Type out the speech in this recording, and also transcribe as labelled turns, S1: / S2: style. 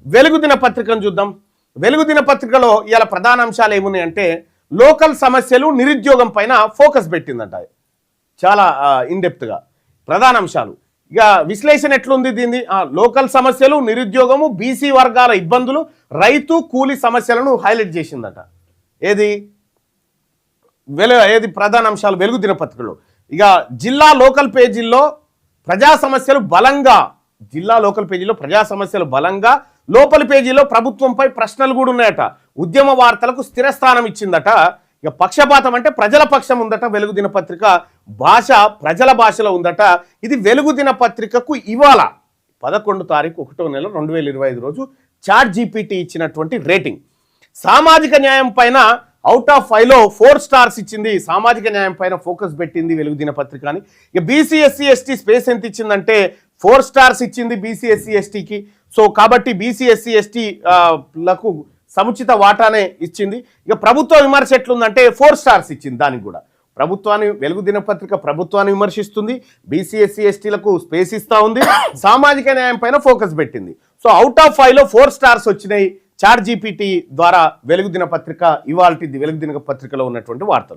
S1: వెలుగు దినపత్రికను చూద్దాం. వెలుగు దినపత్రికలో ఇవాళ ప్రధాన అంశాలు ఏమున్నాయంటే లోకల్ సమస్యలు నిరుద్యోగం పైన ఫోకస్ పెట్టిందంట. చాలా ఇన్డెప్త్గా ప్రధాన అంశాలు. ఇక విశ్లేషణ ఎట్లుంది దీన్ని? లోకల్ సమస్యలు, నిరుద్యోగము, బీసీ వర్గాల ఇబ్బందులు, రైతు కూలీ సమస్యలను హైలైట్ చేసిందట. ఏది ప్రధాన అంశాలు వెలుగు దినపత్రికలో. ఇక జిల్లా లోకల్ పేజీల్లో ప్రజా సమస్యలు బలంగా, జిల్లా లోకల్ పేజీలో ప్రజా సమస్యలు బలంగా, లోపలి పేజీలో ప్రభుత్వంపై ప్రశ్నలు కూడా ఉన్నాయట. ఉద్యమ వార్తలకు స్థిరస్థానం ఇచ్చిందట. ఇక పక్షపాతం అంటే ప్రజల పక్షం ఉందట. వెలుగు దినపత్రిక భాష ప్రజల భాషలో ఉందట. ఇది వెలుగు దినపత్రికకు ఇవాళ 11 తారీఖు 1వ నెల 2025 రోజు చాట్ జీపీటీ ఇచ్చినటువంటి రేటింగ్. సామాజిక న్యాయం పైన అవుట్ ఆఫ్ 5లో 4 స్టార్స్ ఇచ్చింది. సామాజిక న్యాయం పైన ఫోకస్ పెట్టింది వెలుగు దినపత్రిక అని. ఇక బీసీ ఎస్సీ ఎస్టీ స్పేస్ ఎంత ఇచ్చిందంటే 4 స్టార్స్ ఇచ్చింది బీసీ ఎస్సీ ఎస్టీకి. సో కాబట్టి బీసీ ఎస్సీ ఎస్టీ లకు సముచిత వాటానే ఇచ్చింది. ఇక ప్రభుత్వ విమర్శ ఎట్లుందంటే 4 స్టార్స్ ఇచ్చింది. దానికి కూడా ప్రభుత్వాన్ని, వెలుగు దినపత్రిక ప్రభుత్వాన్ని విమర్శిస్తుంది, బీసీ ఎస్సీ ఎస్టీలకు స్పేస్ ఇస్తూ ఉంది, సామాజిక న్యాయం పైన ఫోకస్ పెట్టింది. సో అవుట్ ఆఫ్ 5లో 4 స్టార్స్ వచ్చినాయి చాట్ జీపీటీ ద్వారా. వెలుగు దినపత్రిక ఇవాల్టి వెలుగు దినపత్రికలో ఉన్నటువంటి వార్తలు.